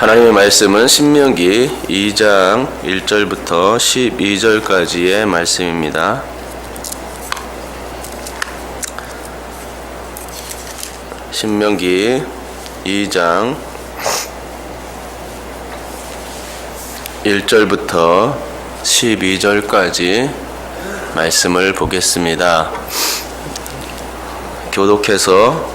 하나님의 말씀은 신명기 2장 1절부터 12절까지의 말씀입니다. 신명기 2장 1절부터 12절까지 말씀을 보겠습니다. 교독해서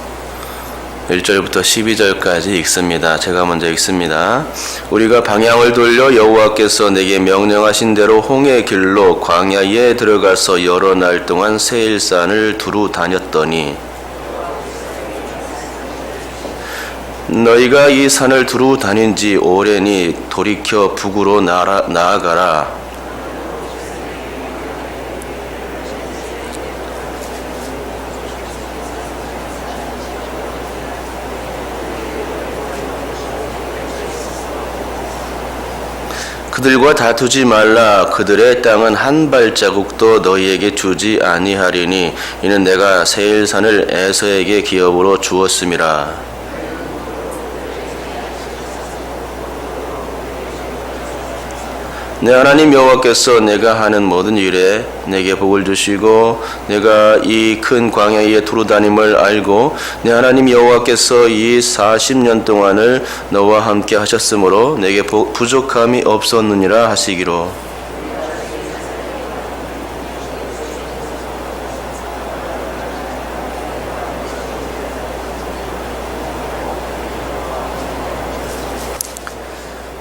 1절부터 12절까지 읽습니다. 제가 먼저 읽습니다. 우리가 방향을 돌려 여호와께서 내게 명령하신 대로 홍해 길로 광야에 들어가서 여러 날 동안 세일산을 두루 다녔더니 너희가 이 산을 두루 다닌 지 오래니 돌이켜 북으로 나아가라. 그들과 다투지 말라. 그들의 땅은 한 발자국도 너희에게 주지 아니하리니 이는 내가 세일산을 에서에게 기업으로 주었음이라. 내 하나님 여호와께서 내가 하는 모든 일에 내게 복을 주시고 내가 이 큰 광야에 두루 다님을 알고 내 하나님 여호와께서 이 40년 동안을 너와 함께 하셨으므로 내게 부족함이 없었느니라 하시기로.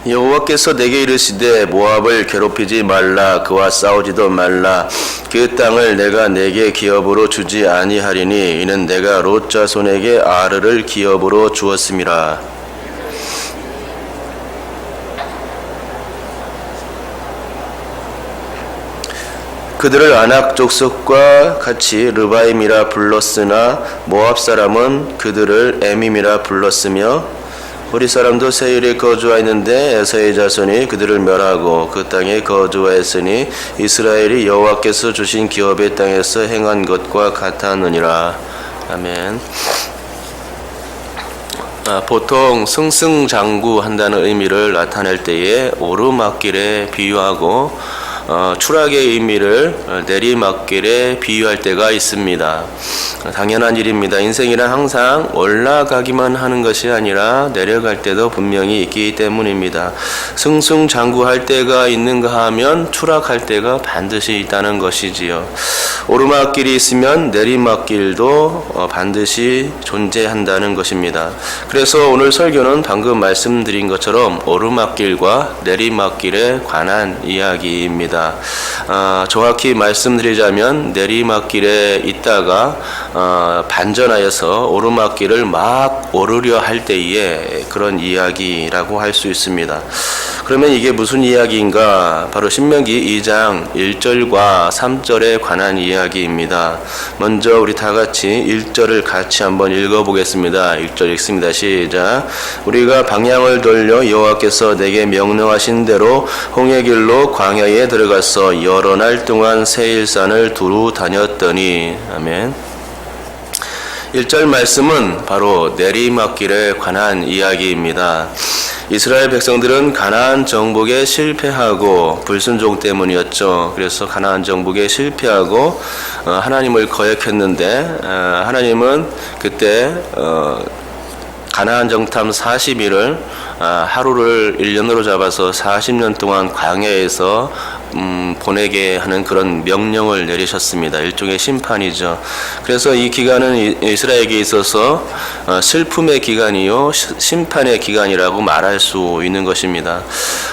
여호와께서 내게 이르시되 모압을 괴롭히지 말라. 그와 싸우지도 말라. 그 땅을 내가 내게 기업으로 주지 아니하리니 이는 내가 롯 자손에게 아르를 기업으로 주었음이라. 그들을 아낙 족속과 같이 르바임이라 불렀으나 모압 사람은 그들을 에밈이라 불렀으며 우리 사람도 세일에 거주하였는데 에서의 자손이 그들을 멸하고 그 땅에 거주하였으니 이스라엘이 여호와께서 주신 기업의 땅에서 행한 것과 같았느니라. 아멘. 보통 승승장구한다는 의미를 나타낼 때에 오르막길에 비유하고 추락의 의미를 내리막길에 비유할 때가 있습니다. 당연한 일입니다. 인생이란 항상 올라가기만 하는 것이 아니라 내려갈 때도 분명히 있기 때문입니다. 승승장구할 때가 있는가 하면 추락할 때가 반드시 있다는 것이지요. 오르막길이 있으면 내리막길도 반드시 존재한다는 것입니다. 그래서 오늘 설교는 방금 말씀드린 것처럼 오르막길과 내리막길에 관한 이야기입니다. 정확히 말씀드리자면 내리막길에 있다가 반전하여서 오르막길을 막 오르려 할 때에 그런 이야기라고 할 수 있습니다. 그러면 이게 무슨 이야기인가? 바로 신명기 2장 1절과 3절에 관한 이야기입니다. 먼저 우리 다 같이 1절을 같이 한번 읽어보겠습니다. 1절 읽습니다. 시작. 우리가 방향을 돌려 여호와께서 내게 명령하신 대로 홍해길로 광야에 들어가서 여러 날 동안 세일산을 두루 다녔더니. 아멘. 1절 말씀은 바로 내리막길에 관한 이야기입니다. 이스라엘 백성들은 가나안 정복에 실패하고 불순종 때문이었죠. 그래서 가나안 정복에 실패하고 하나님을 거역했는데 하나님은 그때 가나안 정탐 40일을 하루를 1년으로 잡아서 40년 동안 광야에서 보내게 하는 그런 명령을 내리셨습니다. 일종의 심판이죠. 그래서 이 기간은 이스라엘에게 있어서 슬픔의 기간이요 심판의 기간이라고 말할 수 있는 것입니다.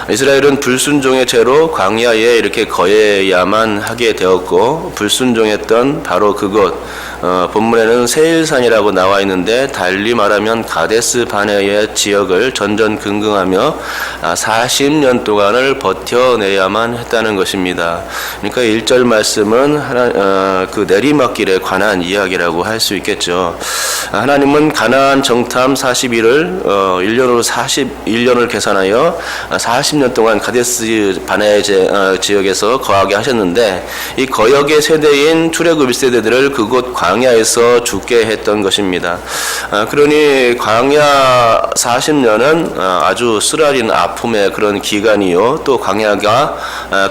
이스라엘은 불순종의 죄로 광야에 이렇게 거해야만 하게 되었고 불순종했던 바로 그곳 본문에는 세일산이라고 나와 있는데 달리 말하면 가데스 바네의 지역을 전전긍긍하며 40년 동안을 버텨내야만 했다는 것입니다. 그러니까 1절 말씀은 그 내리막길에 관한 이야기라고 할 수 있겠죠. 하나님은 가나안 정탐 40일을 1년으로 41년을 계산하여 40년 동안 가데스 바네 지역에서 거하게 하셨는데 이 거역의 세대인 출애굽 1세대들을 그곳 광야에서 죽게 했던 것입니다. 그러니 광야 40년은 아주 쓰라린 아픔의 그런 기간이요. 또 광야가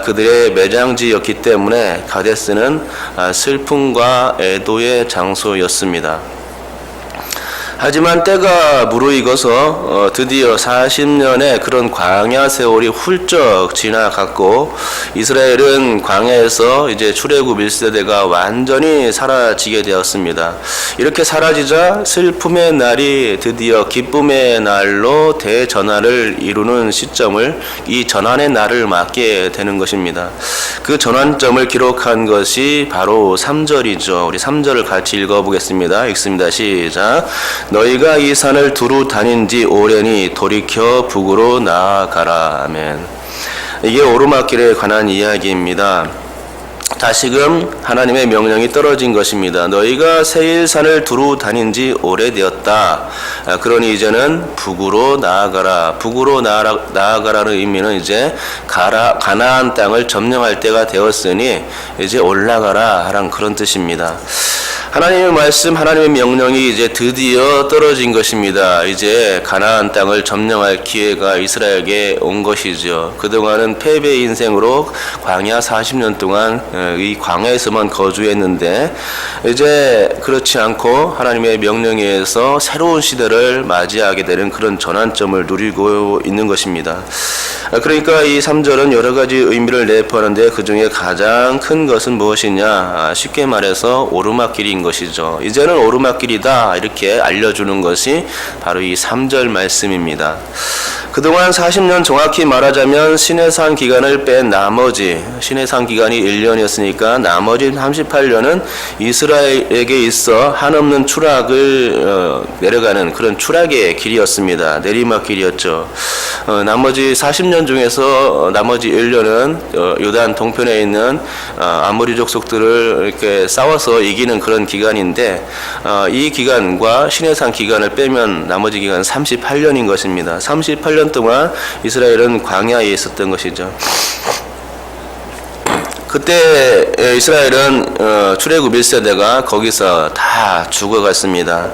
그들의 매장지였기 때문에 가데스는 슬픔과 애도의 장소였습니다. 하지만 때가 무르익어서 드디어 40년의 그런 광야 세월이 훌쩍 지나갔고 이스라엘은 광야에서 이제 출애굽 1세대가 완전히 사라지게 되었습니다. 이렇게 사라지자 슬픔의 날이 드디어 기쁨의 날로 대전환을 이루는 시점을 이 전환의 날을 맞게 되는 것입니다. 그 전환점을 기록한 것이 바로 3절이죠. 우리 3절을 같이 읽어보겠습니다. 읽습니다. 시작. 너희가 이 산을 두루 다닌 지 오래니 돌이켜 북으로 나아가라. 아멘. 이게 오르막길에 관한 이야기입니다. 다시금 하나님의 명령이 떨어진 것입니다. 너희가 세일산을 두루 다닌 지 오래되었다. 그러니 이제는 북으로 나아가라. 북으로 나아가라는 의미는 이제 가나안 땅을 점령할 때가 되었으니 이제 올라가라 하는 그런 뜻입니다. 하나님의 말씀, 하나님의 명령이 이제 드디어 떨어진 것입니다. 이제 가나안 땅을 점령할 기회가 이스라엘에게 온 것이죠. 그동안은 패배 인생으로 광야 40년 동안 이 광야에서만 거주했는데 이제 그렇지 않고 하나님의 명령에 의해서 새로운 시대를 맞이하게 되는 그런 전환점을 누리고 있는 것입니다. 그러니까 이 3절은 여러 가지 의미를 내포하는데 그 중에 가장 큰 것은 무엇이냐? 쉽게 말해서 오르막길인 것이죠. 이제는 오르막길이다 이렇게 알려주는 것이 바로 이 3절 말씀입니다. 그동안 40년 정확히 말하자면 시내산 기간을 뺀 나머지 시내산 기간이 1년이었으니까 나머지 38년은 이스라엘에게 있어 한없는 추락을 내려가는 그런 추락의 길이었습니다. 내리막길이었죠. 나머지 40년 중에서 나머지 1년은 요단 동편에 있는 아모리 족속들을 이렇게 싸워서 이기는 그런 기간인데 이 기간과 시내산 기간을 빼면 나머지 기간은 38년인 것입니다. 38년 동안 이스라엘은 광야에 있었던 것이죠. 그때 이스라엘은 출애굽 1세대가 거기서 다 죽어갔습니다.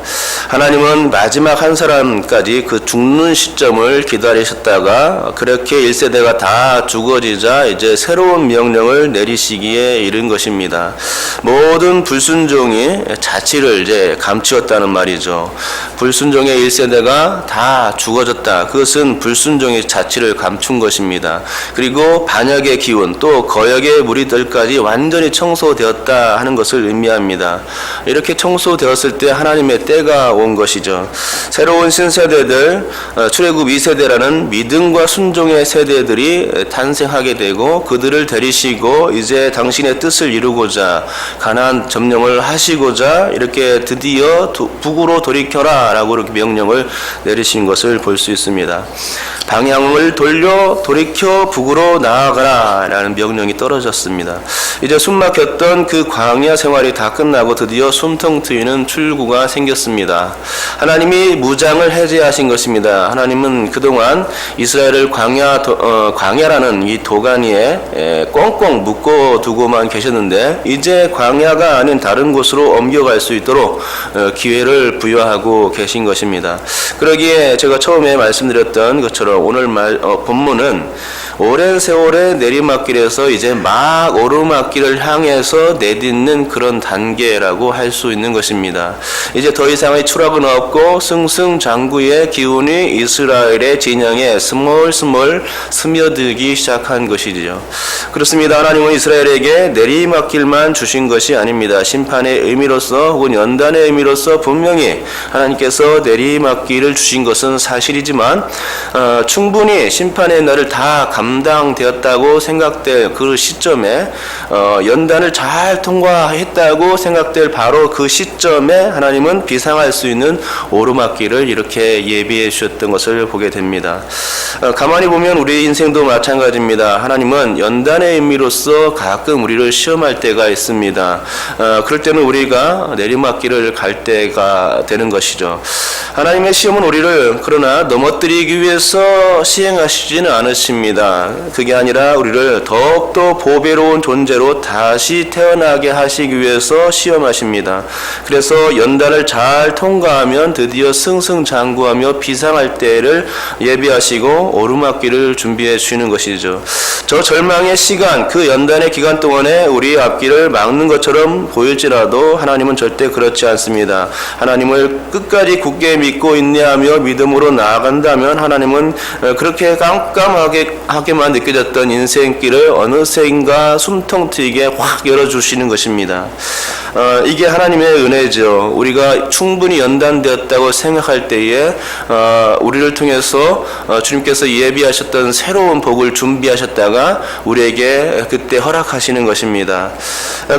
하나님은 마지막 한 사람까지 그 죽는 시점을 기다리셨다가 그렇게 1세대가 다 죽어지자 이제 새로운 명령을 내리시기에 이른 것입니다. 모든 불순종이 자치를 이제 감추었다는 말이죠. 불순종의 1세대가 다 죽어졌다. 그것은 불순종의 자치를 감춘 것입니다. 그리고 반역의 기운 또 거역의 무리들까지 완전히 청소되었다 하는 것을 의미합니다. 이렇게 청소되었을 때 하나님의 때가 온 것이죠. 새로운 신세대들 출애굽 2세대라는 믿음과 순종의 세대들이 탄생하게 되고 그들을 데리시고 이제 당신의 뜻을 이루고자 가나안 점령을 하시고자 이렇게 드디어 북으로 돌이켜라 라고 이렇게 명령을 내리신 것을 볼 수 있습니다. 방향을 돌이켜 북으로 나아가라 라는 명령이 떨어졌습니다. 이제 숨막혔던 그 광야 생활이 다 끝나고 드디어 숨통 트이는 출구가 생겼습니다. 하나님이 무장을 해제하신 것입니다. 하나님은 그동안 이스라엘을 광야라는 이 도가니에 꽁꽁 묶어두고만 계셨는데 이제 광야가 아닌 다른 곳으로 옮겨갈 수 있도록 기회를 부여하고 계신 것입니다. 그러기에 제가 처음에 말씀드렸던 것처럼 오늘 본문은 오랜 세월의 내리막길에서 이제 막 오르막길을 향해서 내딛는 그런 단계라고 할 수 있는 것입니다. 이제 더 이상의 추락은 없고 승승장구의 기운이 이스라엘의 진영에 스멀스멀 스며들기 시작한 것이죠. 그렇습니다. 하나님은 이스라엘에게 내리막길만 주신 것이 아닙니다. 심판의 의미로서 혹은 연단의 의미로서 분명히 하나님께서 내리막길을 주신 것은 사실이지만 충분히 심판의 날을 다 감당되었다고 생각될 그 시점에 연단을 잘 통과했다고 생각될 바로 그 시점에 하나님은 비상할 수 있는 오르막길을 이렇게 예비해 주셨던 것을 보게 됩니다. 가만히 보면 우리 인생도 마찬가지입니다. 하나님은 연단의 의미로서 가끔 우리를 시험할 때가 있습니다. 그럴 때는 우리가 내리막길을 갈 때가 되는 것이죠. 하나님의 시험은 우리를 그러나 넘어뜨리기 위해서 시행하시지는 않으십니다. 그게 아니라 우리를 더욱더 보배로운 존재로 다시 태어나게 하시기 위해서 시험하십니다. 그래서 연단을 잘 통과하면 드디어 승승장구하며 비상할 때를 예비하시고 오르막길을 준비해 주시는 것이죠. 저 절망의 시간, 그 연단의 기간 동안에 우리의 앞길을 막는 것처럼 보일지라도 하나님은 절대 그렇지 않습니다. 하나님을 끝까지 굳게 믿고 인내하며 믿음으로 나아간다면 하나님은 그렇게 깜깜하게만 느껴졌던 인생길을 어느새인가 숨통 트이게 확 열어주시는 것입니다. 이게 하나님의 은혜죠. 우리가 충분히 연단되었다고 생각할 때에 우리를 통해서 주님께서 예비하셨던 새로운 복을 준비하셨다가 우리에게 그때 허락하시는 것입니다.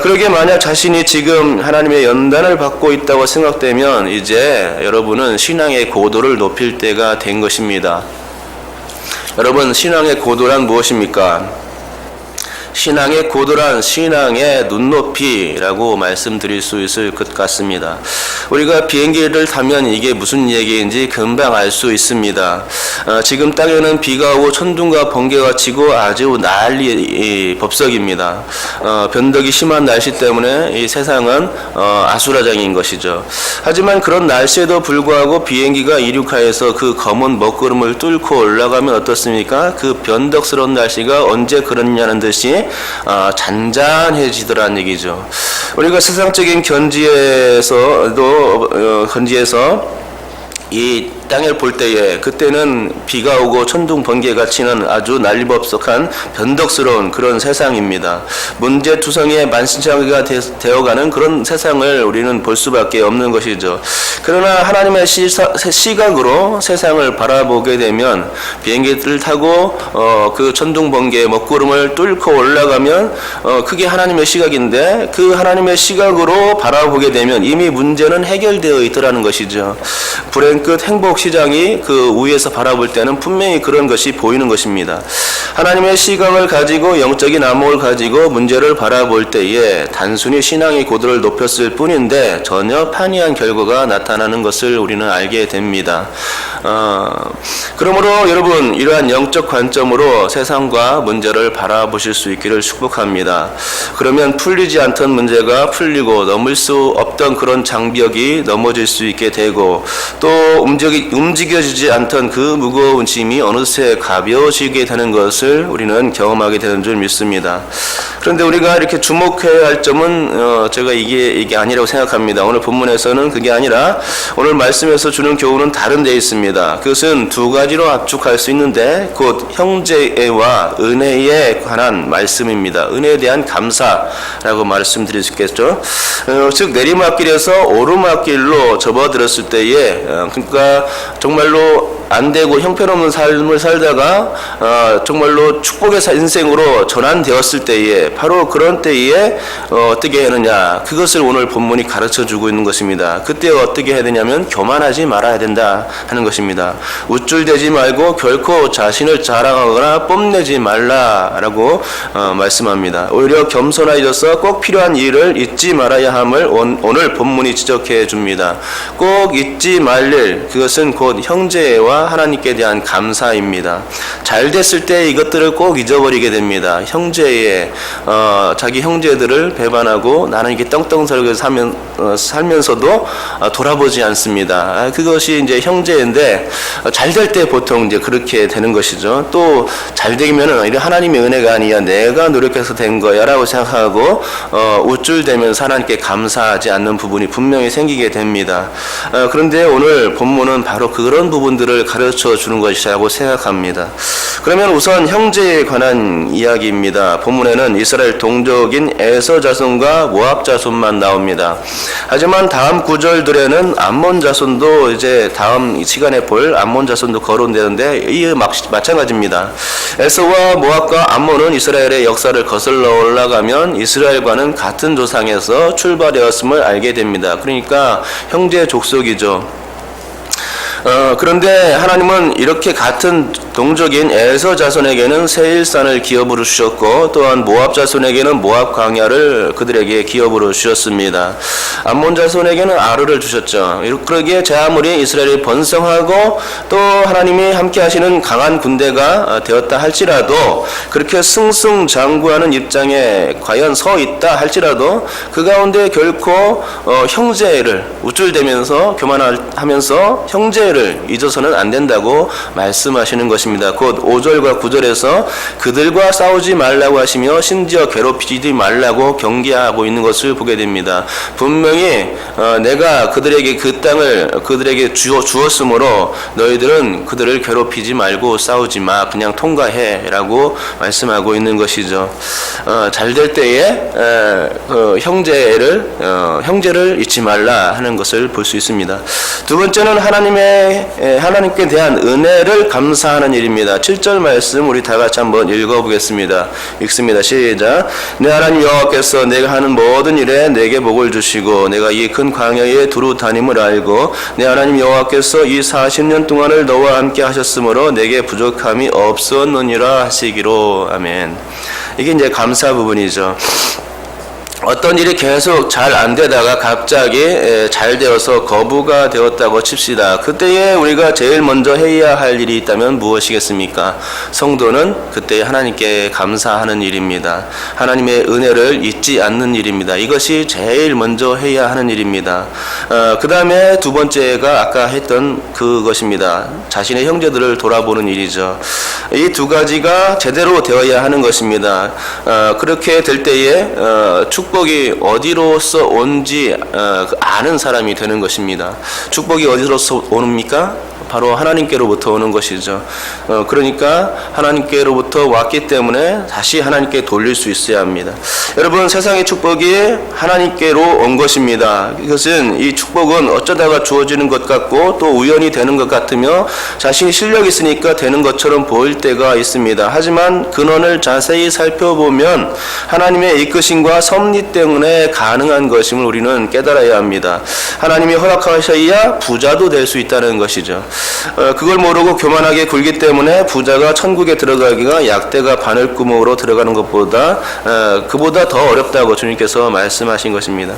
그러게 만약 자신이 지금 하나님의 연단을 받고 있다고 생각되면 이제 여러분은 신앙의 고도를 높일 때가 된 것입니다. 여러분, 신앙의 고도란 무엇입니까? 신앙의 고도란 신앙의 눈높이라고 말씀드릴 수 있을 것 같습니다. 우리가 비행기를 타면 이게 무슨 얘기인지 금방 알 수 있습니다. 지금 땅에는 비가 오고 천둥과 번개가 치고 아주 난리 법석입니다. 변덕이 심한 날씨 때문에 이 세상은 아수라장인 것이죠. 하지만 그런 날씨에도 불구하고 비행기가 이륙하여서 그 검은 먹구름을 뚫고 올라가면 어떻습니까? 그 변덕스러운 날씨가 언제 그렇냐는 듯이 잔잔해지더란 얘기죠. 우리가 세상적인 견지에서 이 땅을 볼 때에 그때는 비가 오고 천둥 번개가 치는 아주 난리법석한 변덕스러운 그런 세상입니다. 문제투성이의 만신창이가 되어가는 그런 세상을 우리는 볼 수밖에 없는 것이죠. 그러나 하나님의 시각으로 세상을 바라보게 되면 비행기를 타고 그 천둥 번개의 먹구름을 뚫고 올라가면 그게 하나님의 시각인데 그 하나님의 시각으로 바라보게 되면 이미 문제는 해결되어 있더라는 것이죠. 불행 끝 행복 시장이 그 위에서 바라볼 때는 분명히 그런 것이 보이는 것입니다. 하나님의 시각을 가지고 영적인 안목을 가지고 문제를 바라볼 때에 단순히 신앙의 고도를 높였을 뿐인데 전혀 판이한 결과가 나타나는 것을 우리는 알게 됩니다. 그러므로 여러분, 이러한 영적 관점으로 세상과 문제를 바라보실 수 있기를 축복합니다. 그러면 풀리지 않던 문제가 풀리고 넘을 수 없던 그런 장벽이 넘어질 수 있게 되고 또 움직여지지 않던 그 무거운 짐이 어느새 가벼워지게 되는 것을 우리는 경험하게 되는 줄 믿습니다. 그런데 우리가 이렇게 주목해야 할 점은 제가 이게 아니라고 생각합니다. 오늘 본문에서는 그게 아니라 오늘 말씀에서 주는 교훈은 다른 데 있습니다. 그것은 두 가지로 압축할 수 있는데 곧 형제와 은혜에 관한 말씀입니다. 은혜에 대한 감사라고 말씀드릴 수 있겠죠. 즉 내리막길에서 오르막길로 접어들었을 때에 그러니까 정말로 안 되고 형편없는 삶을 살다가 정말로 축복의 인생으로 전환되었을 때에 바로 그런 때에 어떻게 하느냐, 그것을 오늘 본문이 가르쳐주고 있는 것입니다. 그때 어떻게 해야 되냐면 교만하지 말아야 된다 하는 것입니다. 우쭐대지 말고 결코 자신을 자랑하거나 뽐내지 말라라고 말씀합니다. 오히려 겸손해져서 꼭 필요한 일을 잊지 말아야 함을 오늘 본문이 지적해 줍니다. 꼭 잊지 말 일, 그것은 곧 형제와 하나님께 대한 감사입니다. 잘 됐을 때 이것들을 꼭 잊어버리게 됩니다. 자기 형제들을 배반하고 나는 이렇게 떵떵설게 살면서도 돌아보지 않습니다. 그것이 이제 형제인데 잘 될 때 보통 이제 그렇게 되는 것이죠. 또 잘 되면은 하나님의 은혜가 아니야, 내가 노력해서 된 거야라고 생각하고 우쭐대면서 하나님께 감사하지 않는 부분이 분명히 생기게 됩니다. 그런데 오늘 본문은 바로 그런 부분들을 가르쳐 주는 것이라고 생각합니다. 그러면 우선 형제에 관한 이야기입니다. 본문에는 이스라엘 동족인 에서 자손과 모압 자손만 나옵니다. 하지만 다음 구절들에는 암몬 자손도 이제 다음 시간에 볼 암몬 자손도 거론되는데 이 마찬가지입니다. 에서와 모압과 암몬은 이스라엘의 역사를 거슬러 올라가면 이스라엘과는 같은 조상에서 출발되었음을 알게 됩니다. 그러니까 형제 족속이죠. 그런데 하나님은 이렇게 같은 동족인 에서 자손에게는 세일산을 기업으로 주셨고 또한 모압 자손에게는 모압 광야를 그들에게 기업으로 주셨습니다. 암몬 자손에게는 아르를 주셨죠. 그러기에 제 아무리 이스라엘이 번성하고 또 하나님이 함께 하시는 강한 군대가 되었다 할지라도 그렇게 승승장구하는 입장에 과연 서 있다 할지라도 그 가운데 결코 형제를 우쭐대면서 교만하면서 형제를 잊어서는 안 된다고 말씀하시는 것입니다. 곧 5절과 9절에서 그들과 싸우지 말라고 하시며 심지어 괴롭히지 말라고 경계하고 있는 것을 보게 됩니다. 분명히 내가 그들에게 그 땅을 그들에게 주었으므로 너희들은 그들을 괴롭히지 말고 싸우지 마, 그냥 통과해 라고 말씀하고 있는 것이죠. 잘 될 때에 형제를 잊지 말라 하는 것을 볼 수 있습니다. 두 번째는 하나님께 대한 은혜를 감사하는 일입니다. 7절 말씀 우리 다 같이 한번 읽어보겠습니다. 읽습니다. 시작. 내 하나님 여호와께서 내가 하는 모든 일에 내게 복을 주시고 내가 이 큰 광야에 두루 다님을 알고 내 하나님 여호와께서 이 40년 동안을 너와 함께 하셨으므로 내게 부족함이 없었느니라 하시기로. 아멘. 이게 이제 감사 부분이죠. 어떤 일이 계속 잘 안 되다가 갑자기 잘 되어서 거부가 되었다고 칩시다. 그때에 우리가 제일 먼저 해야 할 일이 있다면 무엇이겠습니까? 성도는 그때 하나님께 감사하는 일입니다. 하나님의 은혜를 잊지 않는 일입니다. 이것이 제일 먼저 해야 하는 일입니다. 그 다음에 두 번째가 아까 했던 그것입니다. 자신의 형제들을 돌아보는 일이죠. 이 두 가지가 제대로 되어야 하는 것입니다. 그렇게 될 때에 축복이 어디로서 온지 아는 사람이 되는 것입니다. 축복이 어디로서 옵니까? 바로 하나님께로부터 오는 것이죠. 그러니까 하나님께로부터 왔기 때문에 다시 하나님께 돌릴 수 있어야 합니다. 여러분, 세상의 축복이 하나님께로 온 것입니다. 이것은 이 축복은 어쩌다가 주어지는 것 같고 또 우연히 되는 것 같으며 자신이 실력이 있으니까 되는 것처럼 보일 때가 있습니다. 하지만 근원을 자세히 살펴보면 하나님의 이끄심과 섭리 때문에 가능한 것임을 우리는 깨달아야 합니다. 하나님이 허락하셔야 부자도 될 수 있다는 것이죠. 그걸 모르고 교만하게 굴기 때문에 부자가 천국에 들어가기가 약대가 바늘구멍으로 들어가는 것보다 그보다 더 어렵다고 주님께서 말씀하신 것입니다.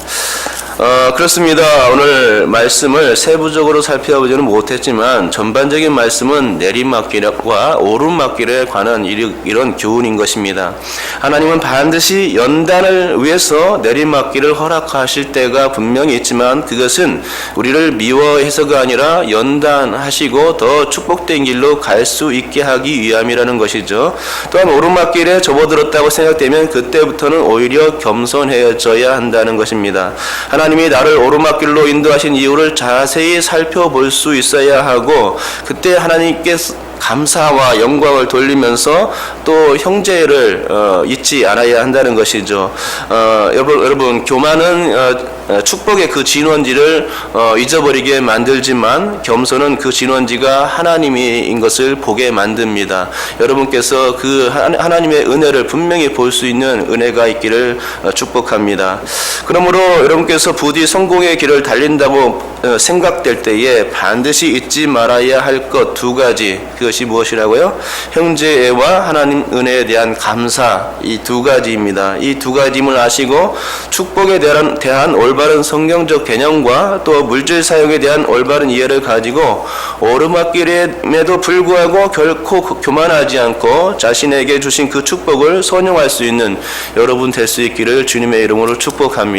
그렇습니다. 오늘 말씀을 세부적으로 살펴보지는 못했지만 전반적인 말씀은 내리막길과 오르막길에 관한 이런 교훈인 것입니다. 하나님은 반드시 연단을 위해서 내리막길을 허락하실 때가 분명히 있지만 그것은 우리를 미워해서가 아니라 연단하시고 더 축복된 길로 갈 수 있게 하기 위함이라는 것이죠. 또한 오르막길에 접어들었다고 생각되면 그때부터는 오히려 겸손해져야 한다는 것입니다. 하나님이 나를 오르막길로 인도하신 이유를 자세히 살펴볼 수 있어야 하고 그때 하나님께 감사와 영광을 돌리면서 또 형제를 잊지 않아야 한다는 것이죠. 여러분 교만은 축복의 그 진원지를 잊어버리게 만들지만 겸손은 그 진원지가 하나님인 것을 보게 만듭니다. 여러분께서 그 하나님의 은혜를 분명히 볼 수 있는 은혜가 있기를 축복합니다. 그러므로 여러분께서 부디 성공의 길을 달린다고 생각될 때에 반드시 잊지 말아야 할 것 두 가지, 그것이 무엇이라고요? 형제와 하나님 은혜에 대한 감사, 이 두 가지입니다. 이 두 가지임을 아시고 축복에 대한 올바른 성경적 개념과 또 물질 사용에 대한 올바른 이해를 가지고 오르막길임에도 불구하고 결코 교만하지 않고 자신에게 주신 그 축복을 선용할 수 있는 여러분 될 수 있기를 주님의 이름으로 축복합니다.